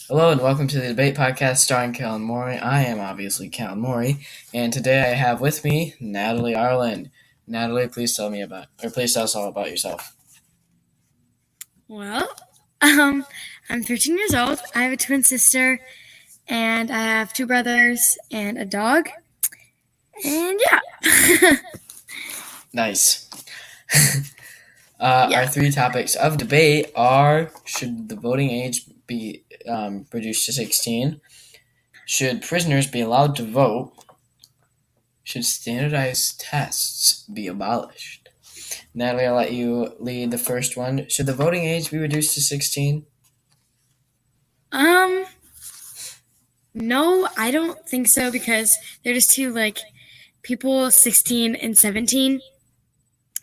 Hello and welcome to the debate podcast starring Callan Morey. I am obviously Callan Morey, and today I have with me Natalie Arlen. Natalie, please tell us all about yourself. Well, I'm 13 years old. I have a twin sister, and I have two brothers and a dog. And yeah. Nice. Yeah. Our three topics of debate are: should the voting age be reduced to 16? Should prisoners be allowed to vote? Should standardized tests be abolished? Natalie, I'll let you lead the first one. Should the voting age be reduced to 16? No, I don't think so because they're just too, people 16 and 17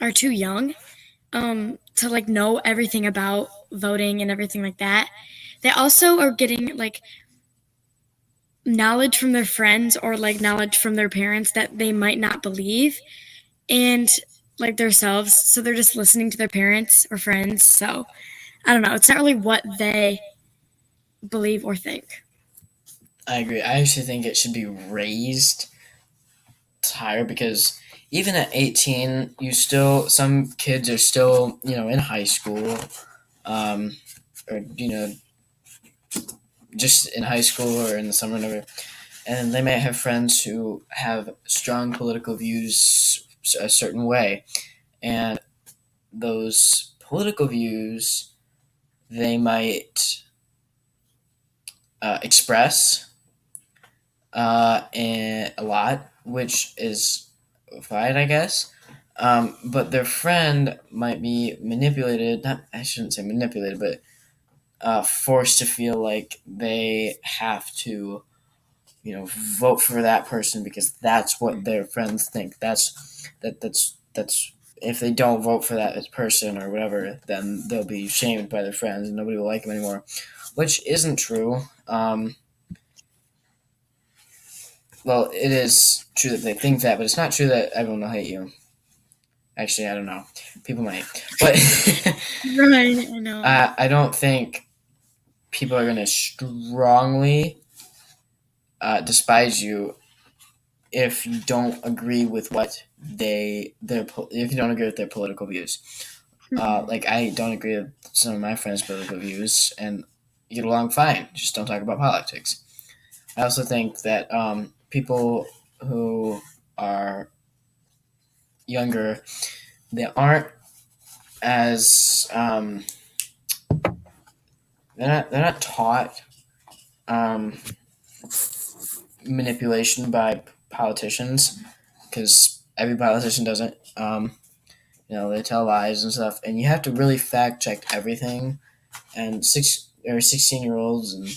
are too young to, know everything about voting and everything like that. They also are getting, knowledge from their friends or, knowledge from their parents that they might not believe. And themselves, so they're just listening to their parents or friends. So I don't know, it's not really what they believe or think. I agree. I actually think it should be raised higher because even at 18, some kids are still in high school, or just in high school or in the summer, whatever, and they might have friends who have strong political views a certain way, and those political views they might express and a lot, which is fine, I guess. But their friend might be manipulated. Not, I shouldn't say manipulated, but forced to feel like they have to, vote for that person because that's what their friends think. That's if they don't vote for that person or whatever, then they'll be shamed by their friends and nobody will like them anymore, which isn't true. Well, it is true that they think that, but it's not true that everyone will hate you. Actually, I don't know. People might, but Right, I know. I don't think people are going to strongly despise you if you don't agree with if you don't agree with their political views. Like I don't agree with some of my friends' political views, and you get along fine. Just don't talk about politics. I also think that people who are younger, they aren't as they're not taught um, manipulation by politicians because every politician doesn't. They tell lies and stuff, and you have to really fact check everything. And 16-year-olds and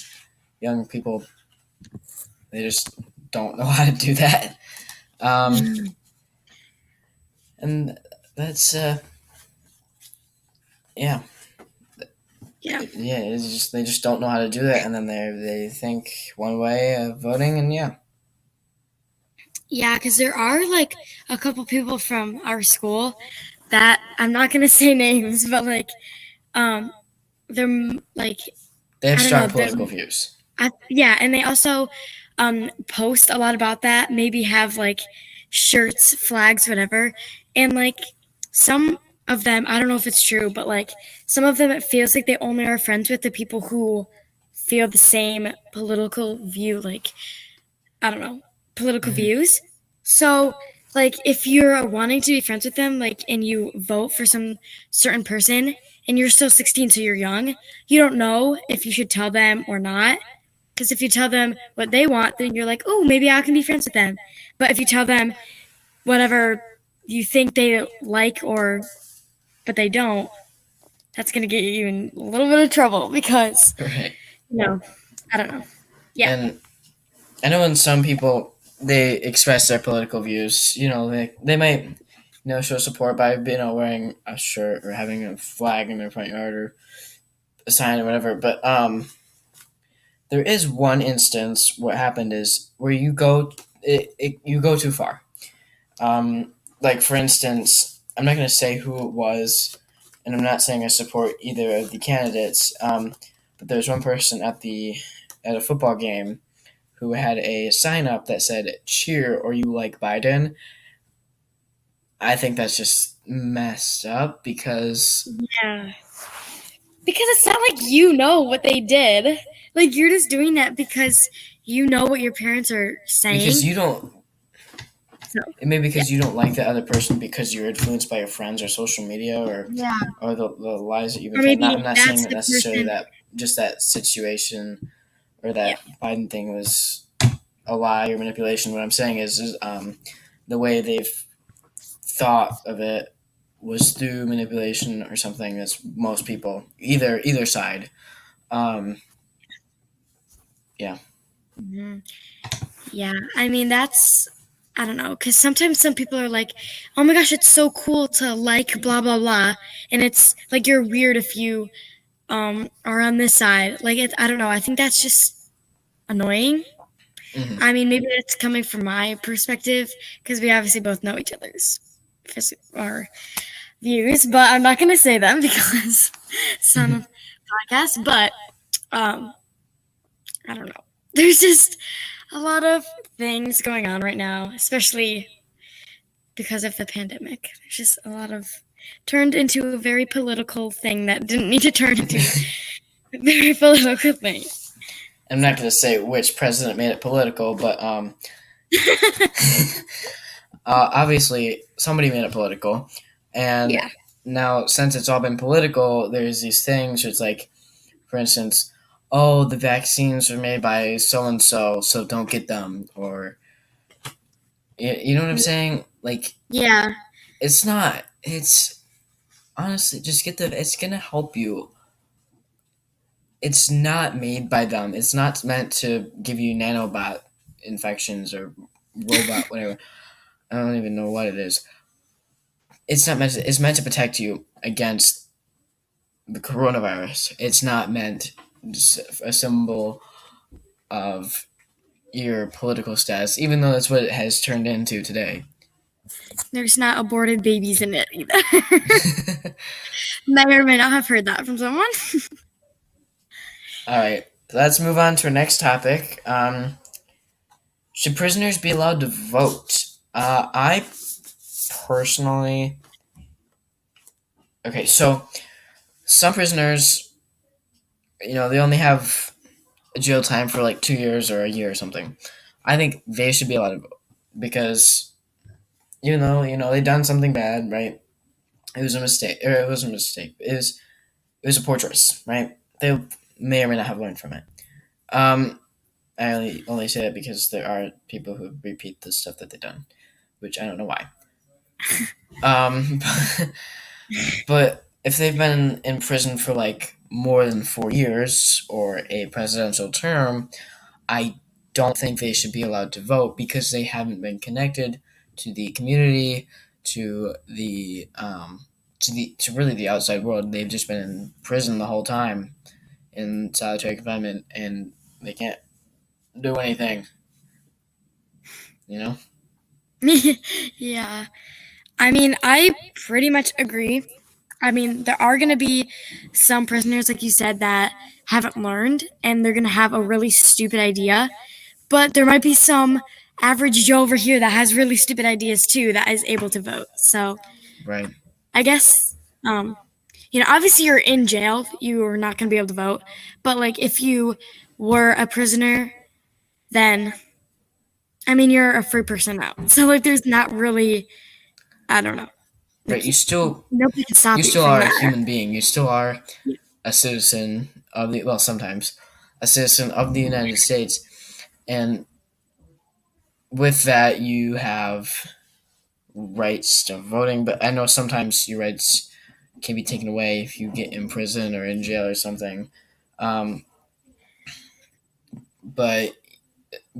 young people, they just don't know how to do that. And that's yeah. Yeah. Yeah, it's just they just don't know how to do that, and then they think one way of voting, and yeah. Yeah, because there are a couple people from our school that I'm not gonna say names, but they're They have I don't strong know, political views. yeah, and they also post a lot about that. Maybe have shirts, flags, whatever, and some of them, I don't know if it's true, but some of them, it feels like they only are friends with the people who feel the same political view, I don't know, political views. So if you're wanting to be friends with them, and you vote for some certain person and you're still 16, so you're young, you don't know if you should tell them or not. Because if you tell them what they want, then you're like, oh, maybe I can be friends with them. But if you tell them whatever you think they like but they don't, that's going to get you in a little bit of trouble because, Right. I don't know. Yeah. And I know when some people they express their political views, they might show support by wearing a shirt or having a flag in their front yard or a sign or whatever. But there is one instance. What happened is where you go too far. Like for instance, I'm not going to say who it was, and I'm not saying I support either of the candidates. but there's one person at a football game who had a sign up that said "Cheer or you like Biden." I think that's just messed up because Yeah. Because it's not like you know what they did. Like, you're just doing that because you know what your parents are saying. you don't. So, It may be because you don't like the other person because you're influenced by your friends or social media yeah. or the lies that you've been Or told. maybe I'm not saying that's that the necessarily person. that just that situation or Yeah. that Biden thing was a lie or manipulation. What I'm saying is the way they've thought of it was through manipulation or something. That's most people, either side. Um, yeah. Mhm. Yeah. I mean, that's, I don't know. Because sometimes some people are like, oh my gosh, it's so cool to like blah, blah, blah. And it's like you're weird if you are on this side. Like, I don't know. I think that's just annoying. Hmm. I mean, maybe it's coming from my perspective because we obviously both know each other's our views, but I'm not going to say them because it's on a podcast. But um, I don't know. There's just a lot of things going on right now, especially because of the pandemic. There's just a lot of turned into a very political thing that didn't need to turn into a very political thing. I'm not going to say which president made it political, but obviously somebody made it political, and Yeah. now since it's all been political, there's these things. It's like, for instance, oh, the vaccines are made by so and so, so don't get them, or you know what I'm saying? Like, Yeah. it's not. It's honestly just get the. It's gonna help you. It's not made by them. It's not meant to give you nanobot infections or robot whatever. I don't even know what it is. It's not meant. It's meant to protect you against the coronavirus. It's not meant a symbol of your political status, even though that's what it has turned into today. There's not aborted babies in it either. May or may not have heard that from someone. All right, let's move on to our next topic. Should prisoners be allowed to vote? I personally. Okay, so some prisoners, they only have jail time for like 2 years or a year or something. I think they should be allowed to vote because they done something bad, right? It was a mistake, or it wasn't a mistake. It was a poor choice, right? They may or may not have learned from it. I only say that because there are people who repeat the stuff that they've done, which I don't know why. Um, but if they've been in prison for like more than 4 years or a presidential term, I don't think they should be allowed to vote because they haven't been connected to the community, to really the outside world. They've just been in prison the whole time in solitary confinement, and they can't do anything. You know. Yeah. I mean, I pretty much agree. I mean, there are going to be some prisoners, like you said, that haven't learned and they're going to have a really stupid idea. But there might be some average Joe over here that has really stupid ideas too that is able to vote. So Right. I guess, obviously you're in jail. You are not going to be able to vote. But like if you were a prisoner, then, I mean, you're a free person now. So like there's not really, I don't know. Right. Like, nobody can stop You you still from are a that. human being. You still are a citizen of the sometimes a citizen of the United States, and with that you have rights to voting. But I know sometimes your rights can be taken away if you get in prison or in jail or something. Um, but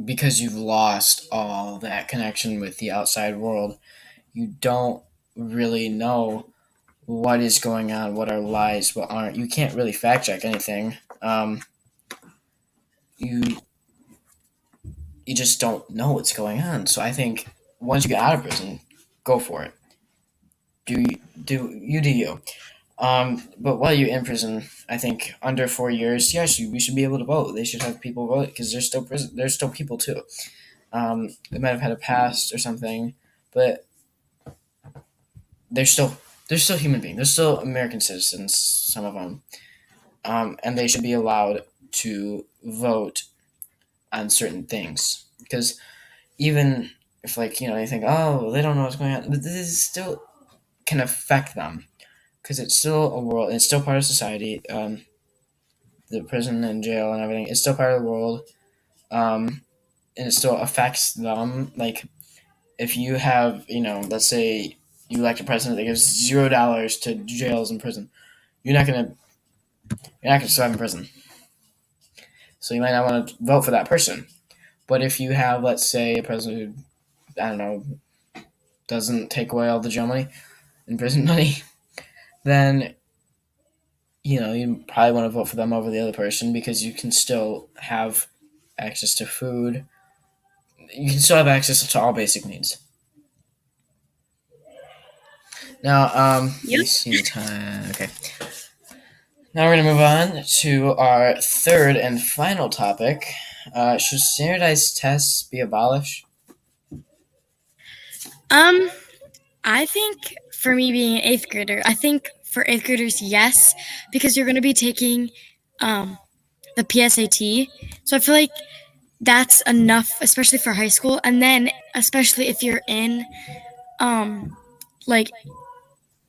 because you've lost all that connection with the outside world, you don't really know what is going on, what are lies, what aren't. You can't really fact check anything. You you just don't know what's going on. So I think once you get out of prison, go for it. Do you do you? But while you're in prison, I think under 4 years, yes, we should be able to vote. They should have people vote because they're still prison. They're still people too. They might have had a past or something, but they're still human beings. They're still American citizens. Some of them, and they should be allowed to vote on certain things because even if you think, oh, they don't know what's going on, but this still can affect them because it's still a world. It's still part of society. The prison and jail and everything is still part of the world, and it still affects them. Like if you have, let's say you elect a president that gives $0 to jails and prison, you're not gonna survive in prison. So you might not want to vote for that person. But if you have, let's say, a president who, I don't know, doesn't take away all the jail money and prison money, then you probably want to vote for them over the other person because you can still have access to food. You can still have access to all basic needs. Now, Yep. you see the time. Okay. Now we're going to move on to our third and final topic. Should standardized tests be abolished? I think for me being an eighth grader, I think for eighth graders, yes, because you're going to be taking the PSAT. So I feel like that's enough, especially for high school. And then, especially if you're in like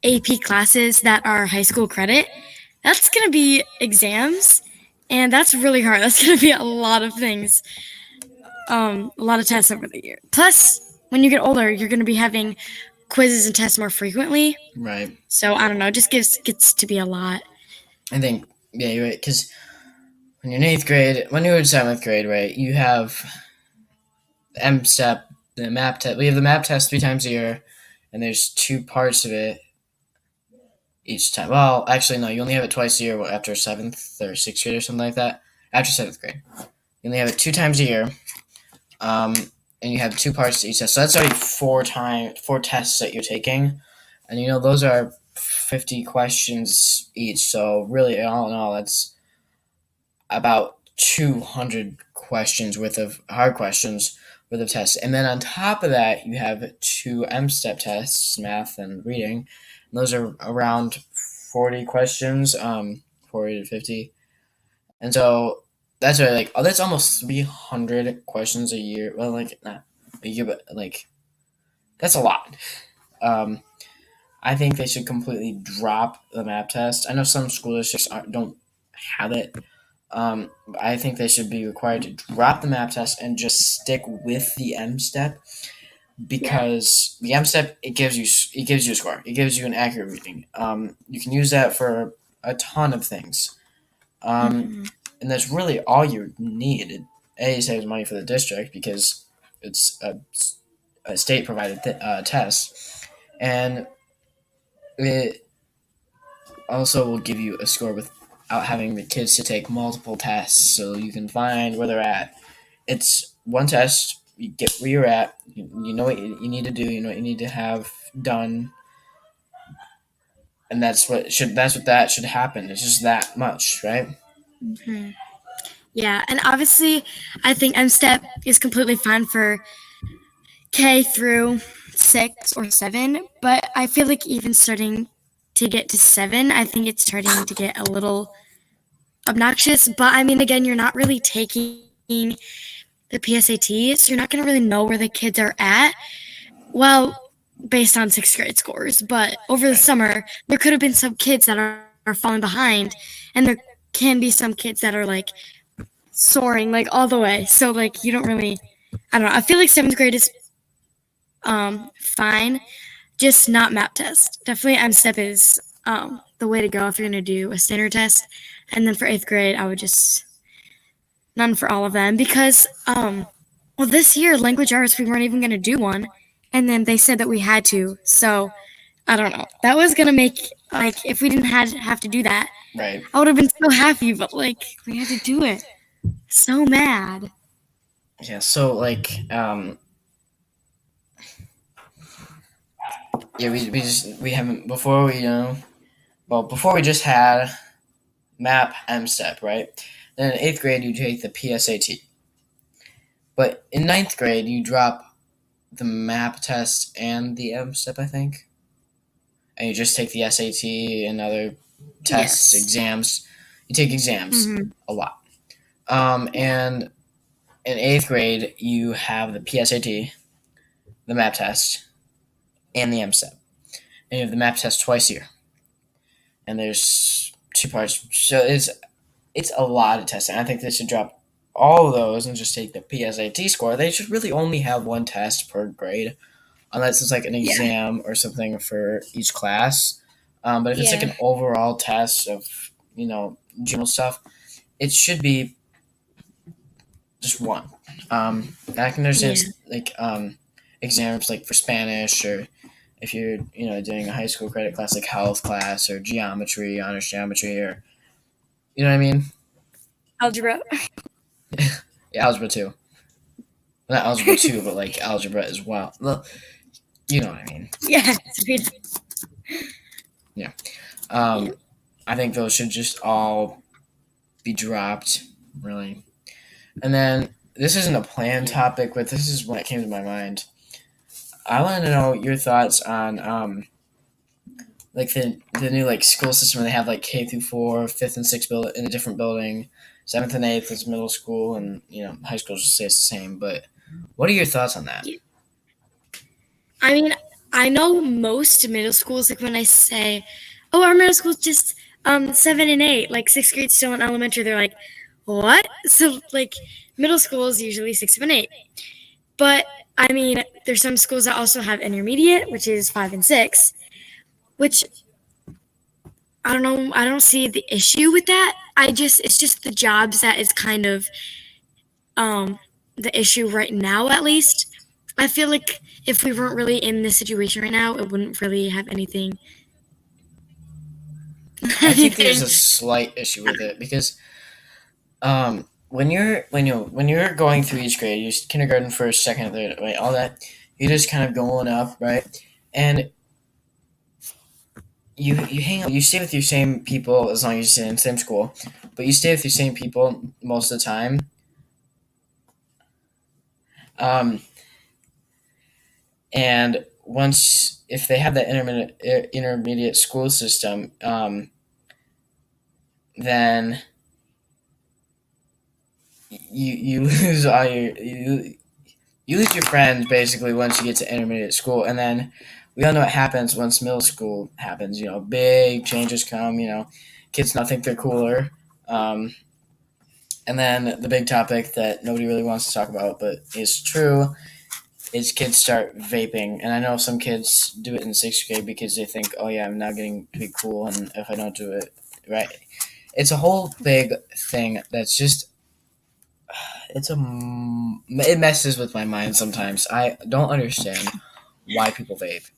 AP classes that are high school credit, that's going to be exams. And that's really hard. That's going to be a lot of things, a lot of tests over the year. Plus, when you get older, you're going to be having quizzes and tests more frequently. Right. So I don't know. It just gets to be a lot. I think, yeah, you're right. Because when you're in eighth grade, when you're in seventh grade, right, you have the M-STEP, the map test. We have the map test 3 times a year, and there's 2 parts of it each time. Well, actually, no, you only have it twice a year after 7th or 6th grade or something like that. After 7th grade. You only have it 2 times a year. And you have 2 parts to each test. So that's already 4 tests that you're taking. And those are 50 questions each. So really, all in all, that's about 200 questions worth of hard questions worth of tests. And then on top of that, you have 2 M-STEP tests, math and reading. And those are around 40 questions, 40 to 50. And so that's right, that's almost 300 questions a year. Well, not a year, but that's a lot. I think they should completely drop the map test. I know some school districts don't have it. But I think they should be required to drop the map test and just stick with the M-STEP because the M-STEP it gives you a score. It gives you an accurate reading. You can use that for a ton of things. And that's really all you need. It saves money for the district because it's a state provided test, and it also will give you a score without having the kids to take multiple tests, so you can find where they're at. It's one test. You get where you're at. You know what you need to do. You know what you need to have done, and that's what that should happen. It's just that much, right? Mm-hmm. Yeah, and obviously, I think M-STEP is completely fine for K through 6 or 7, but I feel like even starting to get to 7, I think it's starting to get a little obnoxious. But I mean, again, you're not really taking the PSAT, so you're not going to really know where the kids are at. Well, based on 6th grade scores, but over the summer, there could have been some kids that are falling behind, and there can be some kids that are soaring all the way. So you don't really, I don't know. I feel like 7th grade is fine, just not map test. Definitely M-STEP is the way to go if you're going to do a standard test. And then for 8th grade, I would just none for all of them because this year language arts we weren't even going to do one, and then they said that we had to. So I don't know. That was going to make if we didn't have to do that, right? I would have been so happy, but we had to do it. So mad. Yeah. So yeah, we haven't before we Well, before we just had MAP, MSTEP, right? Then in 8th grade, you take the PSAT. But in 9th grade, you drop the MAP test and the MSTEP, I think. And you just take the SAT and other tests, Yes. exams. You take exams Mm-hmm. a lot. Yeah. And in 8th grade, you have the PSAT, the MAP test, and the MSTEP. And you have the MAP test twice a year. And there's 2 parts. So it's a lot of testing. I think they should drop all of those and just take the PSAT score. They should really only have one test per grade, unless it's like an Yeah. exam or something for each class. But if it's like Yeah. an overall test of general stuff, it should be just one. I can understand like exams like for Spanish, or if you're doing a high school credit class like health class or geometry, honors geometry, or you know what I mean. Algebra. Yeah, algebra two. Not algebra two, but like algebra as well. Well, you know what I mean. Yeah. Yeah. Yeah. I think those should just all be dropped, really. And then this isn't a planned topic, but this is what came to my mind. I want to know your thoughts on like the new like school system where they have like K through 4, fifth and sixth build in a different building, seventh and eighth is middle school, and high school just stays the same. But what are your thoughts on that? I mean, I know most middle schools, like when I say, oh, our middle school's just 7 and 8, like 6th grade still in elementary, they're like, what? So like middle school is usually 6, 7, 8. But I mean, there's some schools that also have intermediate, which is 5 and 6, which I don't know. I don't see the issue with that. It's just the jobs that is kind of the issue right now, at least. I feel like if we weren't really in this situation right now, it wouldn't really have anything. I think there's a slight issue with it because when you're going through each grade, you kindergarten, first, second, third, right, all that, you're just kind of going up, right, and you hang out, you stay with your same people as long as you stay in the same school, but you stay with your same people most of the time. And once if they have that intermediate school system, then you lose all you lose your friends basically once you get to intermediate school, and then we all know what happens once middle school happens. Big changes come. Kids now think they're cooler, and then the big topic that nobody really wants to talk about, but is true, is kids start vaping. And I know some kids do it in 6th grade because they think, oh yeah, I'm now getting to be cool, and if I don't do it right, it's a whole big thing that's just it messes with my mind sometimes. I don't understand why people vape.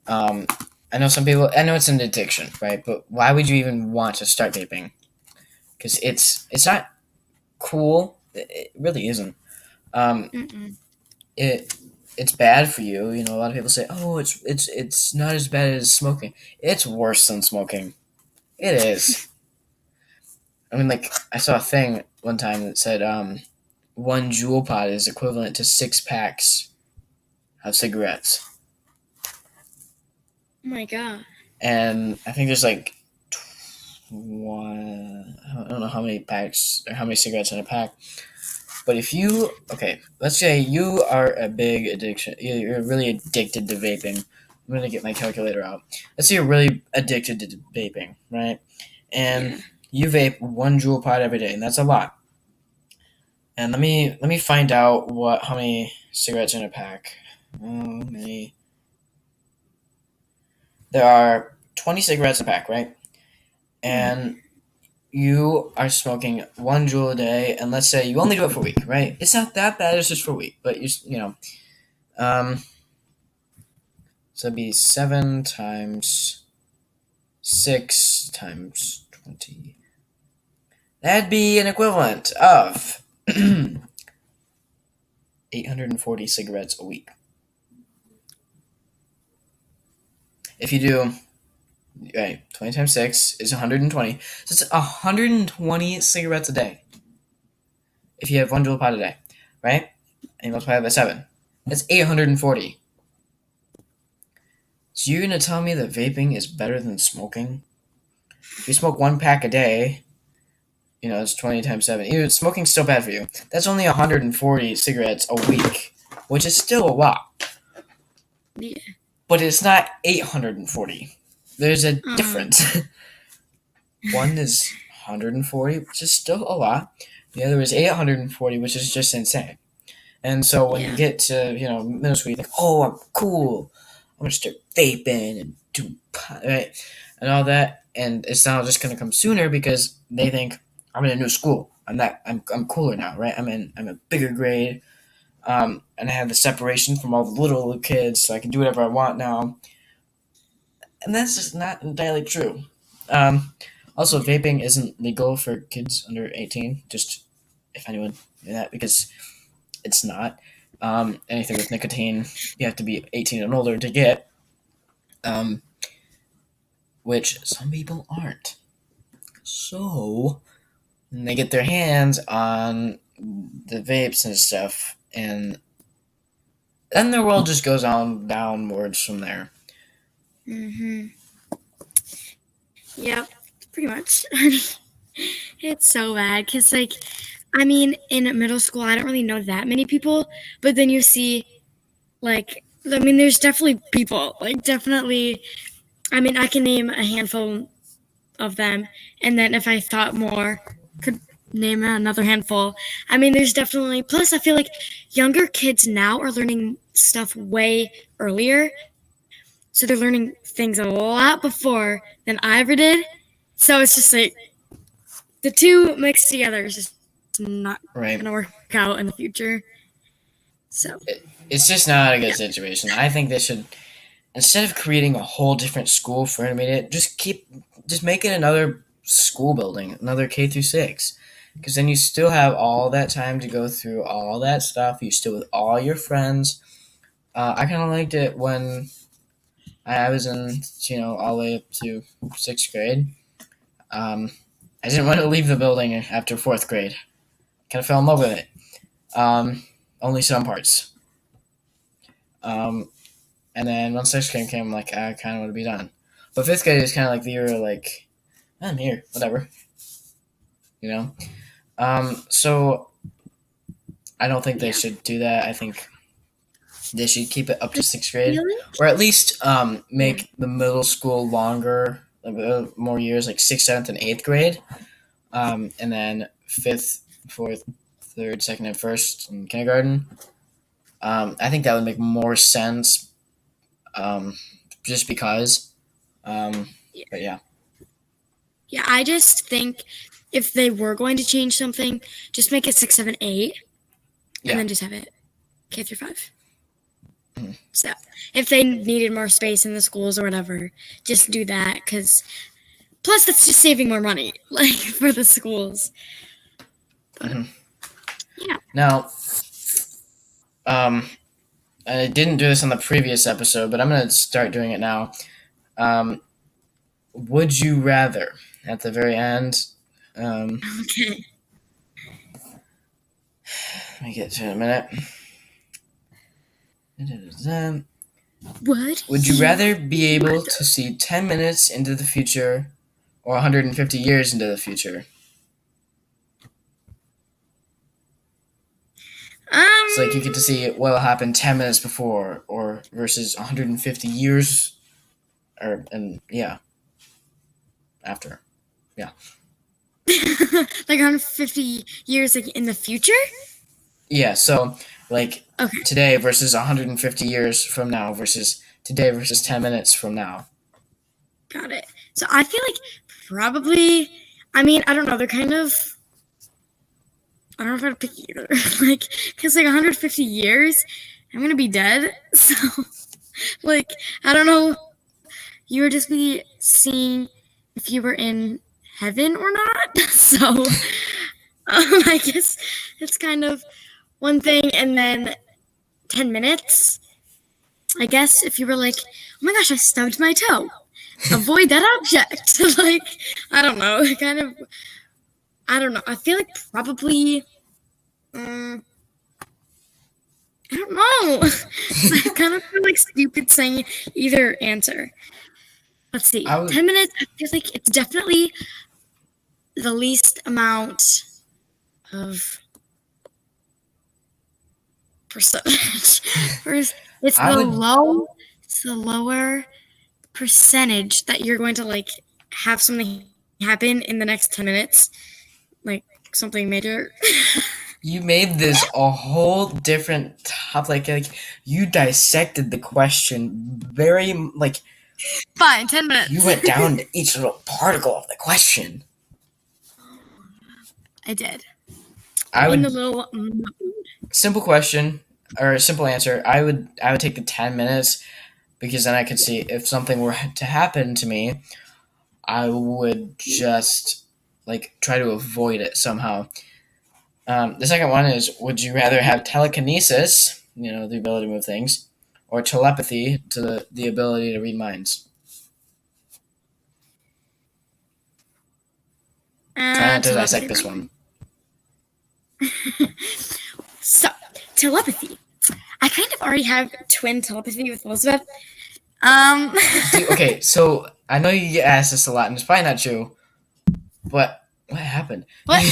Um, I know some people. I know it's an addiction, right? But why would you even want to start vaping? Because it's not cool. It really isn't. Um, it it's bad for you. A lot of people say, "Oh, it's not as bad as smoking." It's worse than smoking. It is. I mean, like I saw a thing one time that said, 1 Juul pod is equivalent to 6 packs of cigarettes. Oh my god. And I think there's like I don't know how many packs or how many cigarettes in a pack. But if you let's say you are a big addiction, you're really addicted to vaping. I'm gonna get my calculator out. Let's say you're really addicted to vaping, right? And you vape 1 Juul pod every day, and that's a lot. And let me find out how many cigarettes in a pack. How many? There are 20 cigarettes in a pack, right? And you are smoking 1 Juul a day, and let's say you only do it for a week, right? It's not that bad. It's just for a week, but so it'd be 7 times 6 times 20. That'd be an equivalent of 840 cigarettes a week. If you do Right, 20 times 6 is 120. So it's 120 cigarettes a day. If you have 1 joule pot a day, right? And you multiply it by 7. That's 840. So you're going to tell me that vaping is better than smoking? If you smoke 1 pack a day, it's 20 times 7. Even smoking's still bad for you. That's only 140 cigarettes a week, which is still a lot. Yeah. But it's not 840. There's a difference. One is 140, which is still a lot. The other is 840, which is just insane. And so when you get to, middle school, you think, oh, I'm cool. I'm going to start vaping and do pot, right? And all that. And it's now just going to come sooner because they think, I'm in a new school. I'm cooler now, right? I'm a bigger grade. And I have the separation from all the little kids, so I can do whatever I want now. And that's just not entirely true. Also, vaping isn't legal for kids under 18, just if anyone knew that, because it's not. Anything with nicotine, you have to be 18 and older to get, which some people aren't. So, they get their hands on the vapes and stuff, and then their world just goes on downwards from there. Mm-hmm. Yep, pretty much. It's so bad because, in middle school, I don't really know that many people, but then you see, there's definitely people, definitely. I can name a handful of them, and then if I thought more, could name another handful. There's definitely. Plus, I feel like younger kids now are learning stuff way earlier, so they're learning things a lot before than I ever did. So it's just like the two mixed together is just not going to work out in the future. So it's just not a good situation. I think they should, instead of creating a whole different school for intermediate, just make it another school building, another K through 6, because then you still have all that time to go through all that stuff. You still with all your friends. I kind of liked it when I was in, all the way up to 6th grade. I didn't want to leave the building after 4th grade. Kind of fell in love with it. Only some parts. And then once 6th grade came, I'm like, I kind of want to be done. But 5th grade is kind of like the year, like, I'm here, whatever. So I don't think they should do that. I think they should keep it up to 6th grade, or at least make the middle school longer, more years, like 6th, 7th, and 8th grade, and then 5th, 4th, 3rd, 2nd, and 1st in kindergarten. I think that would make more sense, just because. But yeah. Yeah, I just think if they were going to change something, just make it 6, 7, 8, and then just have it K through 5. Mm-hmm. So if they needed more space in the schools or whatever, just do that, because plus that's just saving more money, for the schools. But, yeah. Now, I didn't do this on the previous episode, but I'm going to start doing it now. Would you rather, at the very end? Okay. Let me get to it in a minute. What? Would you rather be able to see 10 minutes into the future or 150 years into the future? It's like you get to see what will happen 10 minutes before or versus 150 years after. Yeah. Like 150 years in the future? Yeah, so today versus 150 years from now versus today versus 10 minutes from now. Got it. So I feel like probably, I don't know, they're kind of, I don't know if I'd pick either. Because 150 years, I'm going to be dead. So, I don't know, you would just be seeing if you were in heaven or not. So, I guess it's kind of one thing. And then 10 minutes, I guess if you were like, oh my gosh, I stubbed my toe. avoid that object. Like, I don't know. I don't know. I feel like probably. I don't know. I kind of feel like stupid saying either answer. Let's see. 10 minutes. I feel like it's definitely the least amount of percentage. It's the lower percentage that you're going to like have something happen in the next 10 minutes, like something major. You made this a whole different topic. Like you dissected the question very like. Fine, 10 minutes. You went down to each little particle of the question. I did. In the little simple question or simple answer. I would take the 10 minutes because then I could see if something were to happen to me, I would just like try to avoid it somehow. The second one is: would you rather have telekinesis, the ability to move things, or telepathy, to the ability to read minds? Try not to dissect this one. So, telepathy. I kind of already have twin telepathy with Elizabeth. Okay, so I know you get asked this a lot, and it's probably not true, but what happened? What?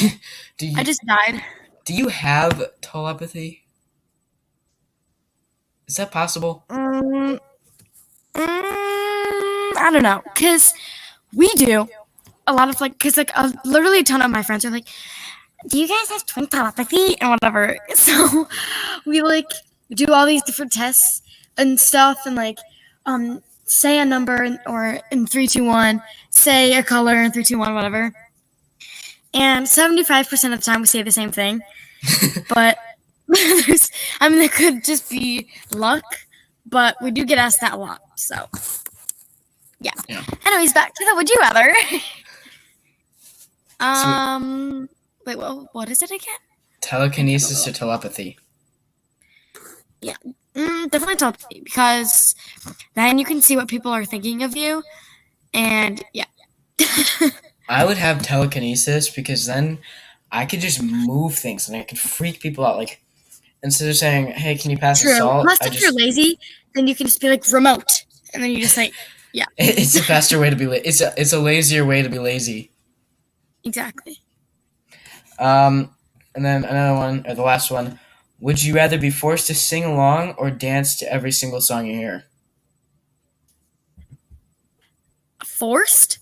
I just died. Do you have telepathy? Is that possible? I don't know, because we do a lot of because literally a ton of my friends are like, do you guys have twin telepathy and whatever? So we do all these different tests and stuff, and say a number or in 3, 2, 1, say a color in 3, 2, 1, whatever. And 75% of the time we say the same thing, but there could just be luck, but we do get asked that a lot. So yeah. Anyways, back to the would you rather. Wait, what is it again? Telekinesis or telepathy? Yeah, definitely telepathy, because then you can see what people are thinking of you, and yeah. I would have telekinesis because then I could just move things and I could freak people out. Like, instead of saying, "Hey, can you pass the salt?" Plus, if you're lazy, then you can just be like remote, and then you just yeah. It's a faster way to be lazy. It's a lazier way to be lazy. Exactly. And then another one, or the last one. Would you rather be forced to sing along or dance to every single song you hear? Forced?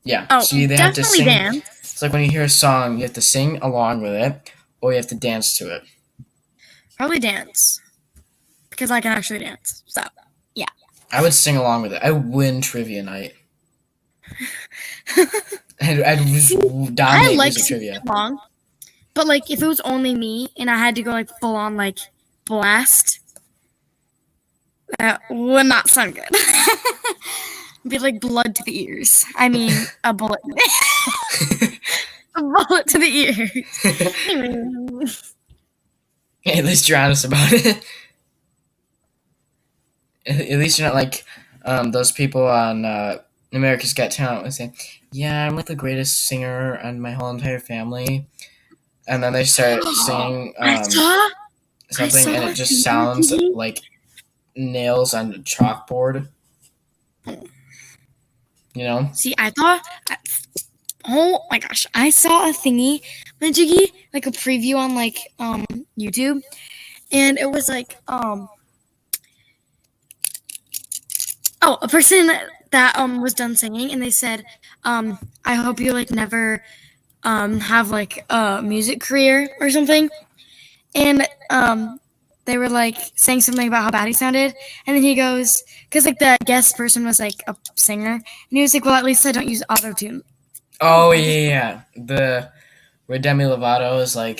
Yeah. Oh, so you either have to sing. Dance. It's like when you hear a song, you have to sing along with it, or you have to dance to it. Probably dance, because I can actually dance. So, yeah. I would sing along with it. I would win trivia night. I'd dominate music trivia. Along, but if it was only me and I had to go full on blast, that would not sound good. Be blood to the ears. I mean, a bullet. A bullet to the ears. At least you're honest about it. At least you're not like those people on America's Got Talent who say, "Yeah, I'm the greatest singer in my whole entire family," and then they start singing something, and it just sounds like nails on a chalkboard. See, I thought. Oh my gosh, I saw a thingy, Jiggy, a preview on YouTube, and it was a person that was done singing, and they said, I hope you never have a music career or something, and they were saying something about how bad he sounded, and then he goes, because the guest person was a singer, and he was well, at least I don't use auto-tune. Oh yeah. Where Demi Lovato is a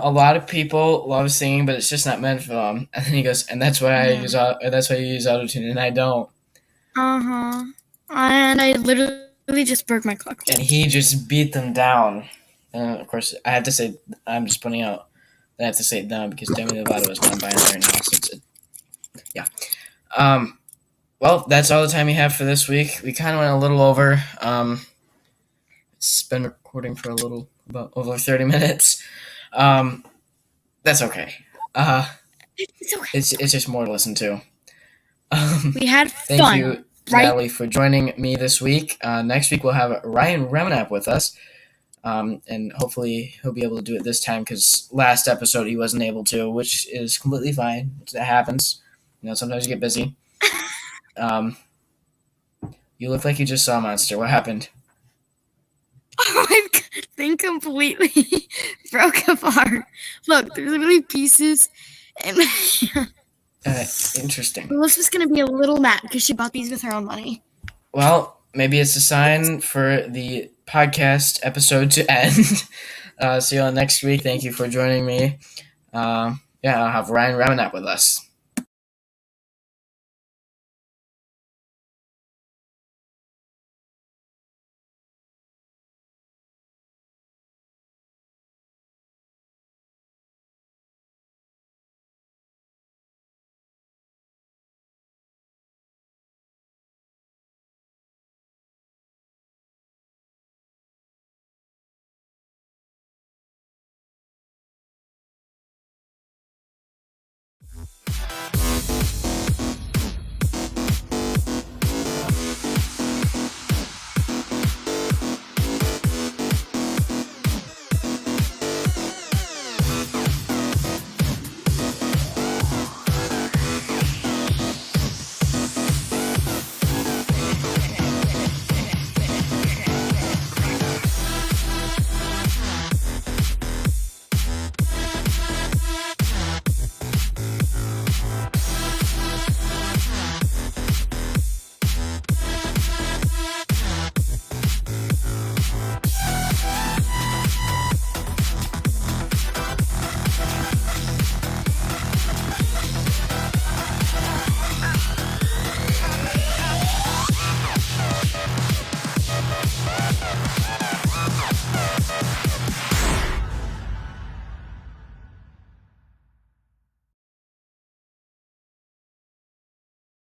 lot of people love singing, but it's just not meant for them. And then he goes, and that's why I use that's why you use autotune, and I don't. And I literally just broke my clock. And he just beat them down. And of course, I have to say, I'm just pointing out that I have to say it down because Demi Lovato is non-binary now. So yeah. Well, that's all the time we have for this week. We kind of went a little over. It's been recording for about over 30 minutes. That's okay. It's okay. It's just more to listen to. We had Thank fun, you, right? Natalie, for joining me this week. Next week we'll have Ryan Remenap with us, and hopefully he'll be able to do it this time because last episode he wasn't able to, which is completely fine. That happens. Sometimes you get busy. You look like you just saw a monster. What happened? Oh, my thing completely broke apart. Look, there's literally pieces. And Interesting. Melissa's gonna be a little mad because she bought these with her own money. Well, maybe it's a sign for the podcast episode to end. See you all next week. Thank you for joining me. I'll have Ryan Remenap with us.